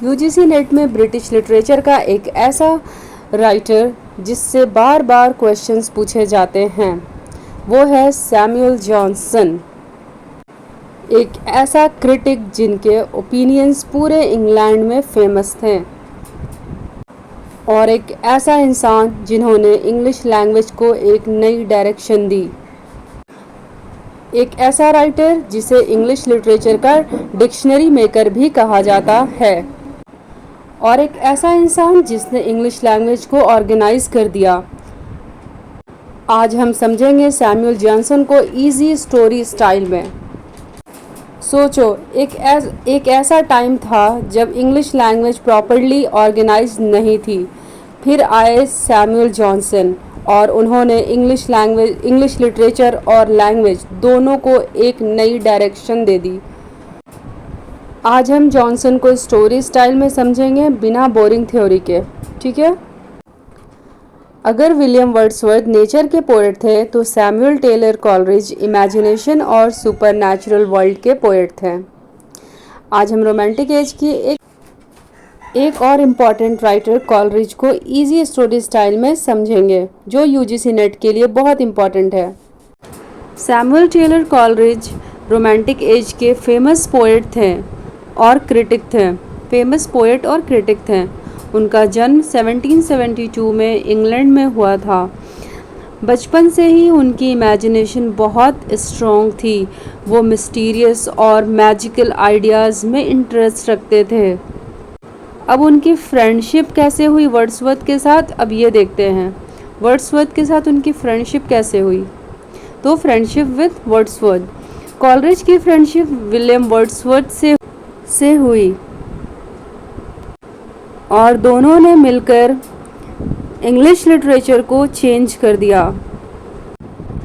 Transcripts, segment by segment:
UGC NET में British literature का एक ऐसा राइटर जिससे बार बार क्वेश्चंस पूछे जाते हैं, वो है सैमुअल जॉनसन। एक ऐसा क्रिटिक जिनके ओपिनियंस पूरे इंग्लैंड में फेमस थे, और एक ऐसा इंसान जिन्होंने इंग्लिश लैंग्वेज को एक नई डायरेक्शन दी। एक ऐसा राइटर जिसे इंग्लिश लिटरेचर का डिक्शनरी मेकर भी कहा जाता है, और एक ऐसा इंसान जिसने इंग्लिश लैंग्वेज को ऑर्गेनाइज कर दिया। आज हम समझेंगे सैमुअल जॉनसन को इजी स्टोरी स्टाइल में। सोचो, एक ऐसा टाइम था जब इंग्लिश लैंग्वेज प्रॉपर्ली ऑर्गेनाइज नहीं थी। फिर आए सैमुअल जॉनसन और उन्होंने इंग्लिश लिटरेचर और लैंग्वेज दोनों को एक नई डायरेक्शन दे दी। आज हम जॉनसन को स्टोरी स्टाइल में समझेंगे, बिना बोरिंग थ्योरी के। ठीक है। अगर विलियम वर्ड्सवर्थ नेचर के पोएट थे तो सैमुअल टेलर कॉलरिज इमेजिनेशन और सुपरनैचुरल वर्ल्ड के पोएट थे। आज हम रोमांटिक एज की एक और इम्पॉर्टेंट राइटर कॉलरिज को इजी स्टोरी स्टाइल में समझेंगे, जो यूजीसी नेट के लिए बहुत इम्पॉर्टेंट है। Samuel Taylor Coleridge romantic age के फेमस पोएट थे और क्रिटिक थे। उनका जन्म 1772 में इंग्लैंड में हुआ था। बचपन से ही उनकी इमेजिनेशन बहुत स्ट्रॉन्ग थी। वो मिस्टीरियस और मैजिकल आइडियाज़ में इंटरेस्ट रखते थे। अब उनकी फ्रेंडशिप कैसे हुई वर्ड्सवर्थ के साथ, अब ये देखते हैं। वर्ड्सवर्थ के साथ उनकी फ्रेंडशिप कैसे हुई? तो फ्रेंडशिप विद वर्ड्सवर्थ। कॉलरिज की फ्रेंडशिप विलियम वर्ड्सवर्थ से हुई और दोनों ने मिलकर इंग्लिश लिटरेचर को चेंज कर दिया।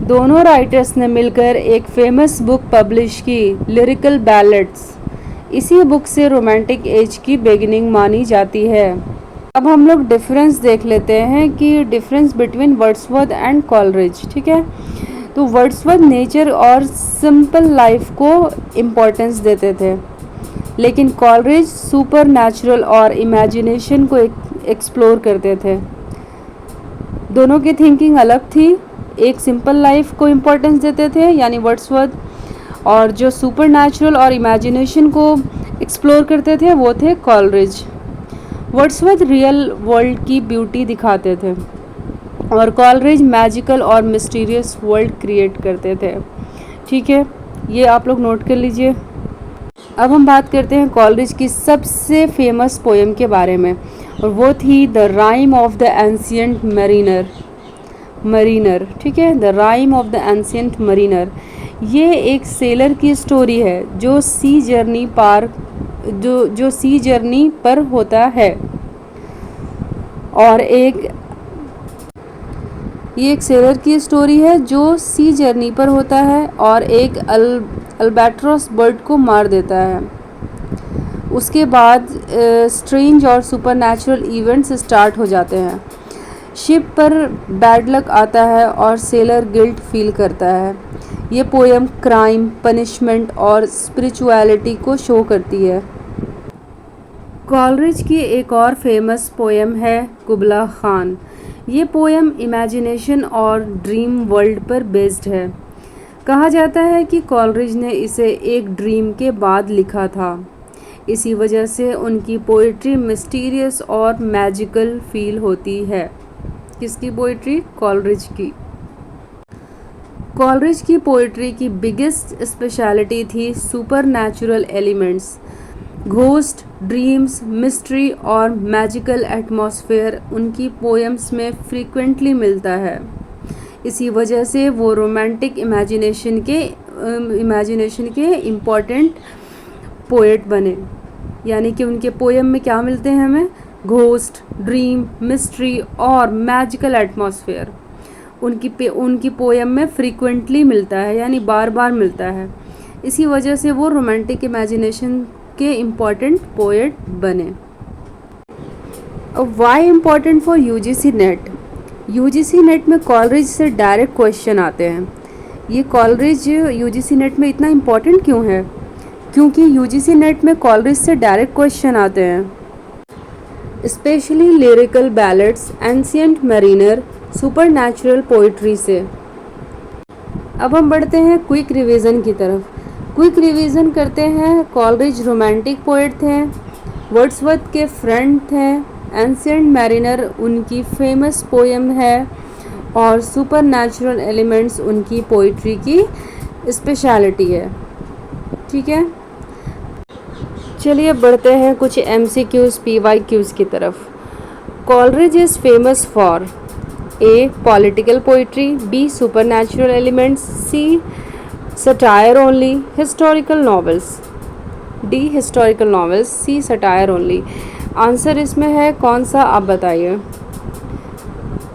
दोनों राइटर्स ने मिलकर एक फेमस बुक पब्लिश की, लिरिकल बैलेड्स। इसी बुक से रोमांटिक एज की बिगिनिंग मानी जाती है। अब हम लोग डिफरेंस देख लेते हैं कि difference between Wordsworth and Coleridge. ठीक है। तो वर्ड्सवर्थ नेचर और सिंपल लाइफ को इम्पोर्टेंस देते थे, लेकिन कॉलरिज सुपरनैचुरल और इमेजिनेशन को एक्सप्लोर करते थे। दोनों की थिंकिंग अलग थी। एक सिंपल लाइफ को इम्पोर्टेंस देते थे यानी वर्ड्सवर्थ, और जो सुपरनैचुरल और इमेजिनेशन को एक्सप्लोर करते थे वो थे कॉलरिज। वर्ड्सवर्थ रियल वर्ल्ड की ब्यूटी दिखाते थे और कॉलरिज मैजिकल और मिस्टीरियस वर्ल्ड क्रिएट करते थे। ठीक है, ये आप लोग नोट कर लीजिए। अब हम बात करते हैं कॉलरिज की सबसे फेमस पोएम के बारे में, और वो थी the rhyme of the ancient Mariner. ठीक है, the rhyme of the ancient Mariner. ये एक सेलर की स्टोरी है जो सी जर्नी पर होता है, और ये एक सेलर की स्टोरी है जो सी जर्नी पर होता है और एक अल्बेट्रॉस बर्ड को मार देता है। उसके बाद स्ट्रेंज और सुपरनैचुरल इवेंट्स स्टार्ट हो जाते हैं। शिप पर बैड लक आता है और सेलर गिल्ट फील करता है। ये पोएम क्राइम, पनिशमेंट और स्पिरिचुअलिटी को शो करती है। कॉलरिज की एक और फेमस पोएम है कुबला खान। ये पोएम इमेजिनेशन और ड्रीम वर्ल्ड पर बेस्ड है। कहा जाता है कि कॉलरिज ने इसे एक ड्रीम के बाद लिखा था। इसी वजह से उनकी पोइट्री मिस्टीरियस और मैजिकल फील होती है। किसकी पोइट्री? कॉलरिज की। कॉलरिज की पोइट्री की बिगेस्ट स्पेशलिटी थी supernatural elements. Ghost, dreams, mystery और मैजिकल एटमॉस्फेयर उनकी पोएम्स में फ्रीक्वेंटली मिलता है। इसी वजह से वो रोमांटिक इमेजिनेशन के इम्पॉर्टेंट पोएट बने। यानी कि उनके पोएम में क्या मिलते हैं हमें? घोस्ट, ड्रीम, मिस्ट्री और मैजिकल एटमॉस्फेयर उनकी पोएम में फ्रीक्वेंटली मिलता है, यानी बार बार मिलता है। इसी वजह से वो रोमांटिक इमेजिनेशन के इम्पॉर्टेंट पोएट बने। Why important for UGC NET? UGC NET में कॉलरिज से डायरेक्ट क्वेश्चन आते हैं। ये कॉलरिज यूजीसी नेट में इतना इम्पॉर्टेंट क्यों है? क्योंकि यूजीसी नेट में कॉलरिज से डायरेक्ट क्वेश्चन आते हैं। Specially lyrical ballads, ancient mariner, supernatural poetry से। अब हम बढ़ते हैं क्विक रिवीजन की तरफ। क्विक रिवीजन करते हैं। कॉलरिज रोमांटिक पोएट थे, वर्ड्सवर्थ के फ्रेंड थे, एंशिएंट मैरिनर उनकी फेमस पोएम है और सुपरनैचुरल एलिमेंट्स उनकी पोइट्री की स्पेशलिटी है। ठीक है, चलिए बढ़ते हैं कुछ MCQs PYQs की तरफ। Coleridge is famous for A. Political poetry, B. Supernatural elements, C. Satire only, historical novels, D. Historical novels, C. Satire only। Answer इसमें है कौन सा, आप बताइए।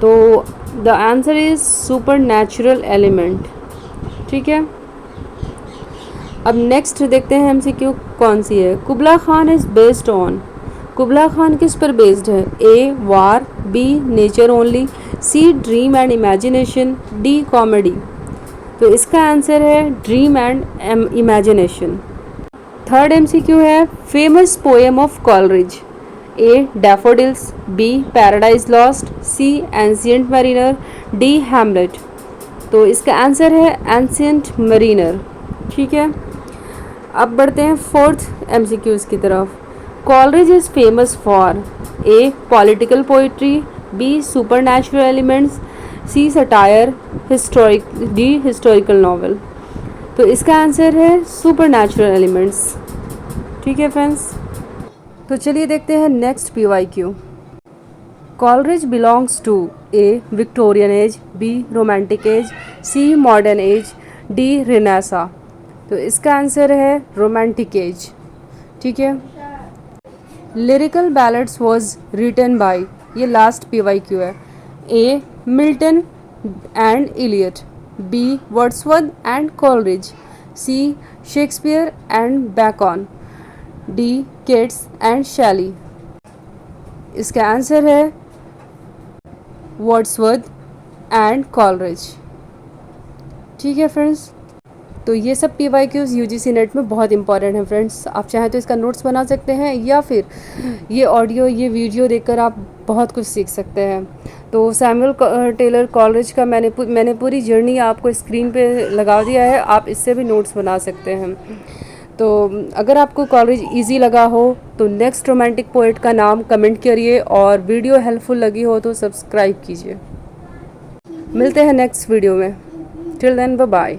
तो the answer is supernatural element. ठीक है, अब नेक्स्ट देखते हैं MCQ कौन सी है। कुबला Khan is based on, कुबला Khan किस पर बेस्ड है? A. War, B. Nature only, C. Dream and imagination, D. Comedy. तो इसका आंसर है dream and imagination. Third MCQ है famous poem of Coleridge. A. Daffodils, B. Paradise lost, C. Ancient mariner, D. Hamlet. तो इसका answer है ancient mariner. ठीक है, अब बढ़ते हैं फोर्थ MCQs की तरफ। Coleridge is famous for A. Political poetry, B. Supernatural elements, C. Satire, D. Historical novel. तो इसका आंसर है सुपरनैचुरल एलिमेंट्स। ठीक है फ्रेंड्स, तो चलिए देखते हैं next PYQ। Coleridge belongs to A. Victorian age, B. Romantic age, C. Modern age, D. Renaissance. तो इसका आंसर है रोमांटिक एज। ठीक है, lyrical ballads was written by, ये लास्ट PYQ है। A. Milton and Eliot, B. Wordsworth and Coleridge, C. Shakespeare and Bacon, D. Keats and Shelley. इसका answer है Wordsworth and Coleridge. ठीक है फ्रेंड्स, तो ये सब PYQs UGC नेट में बहुत इंपॉर्टेंट है फ्रेंड्स। आप चाहें तो इसका नोट्स बना सकते हैं या फिर ये ऑडियो ये वीडियो देखकर आप बहुत कुछ सीख सकते हैं। तो सैमुअल टेलर कॉलरिज का मैंने पूरी जर्नी आपको स्क्रीन पे लगा दिया है, आप इससे भी नोट्स बना सकते हैं। तो अगर आपको कॉलरिज इजी लगा हो तो नेक्स्ट रोमांटिक पोएट का नाम कमेंट करिए और वीडियो हेल्पफुल लगी हो तो सब्सक्राइब कीजिए। मिलते हैं नेक्स्ट वीडियो में। Till then bye bye.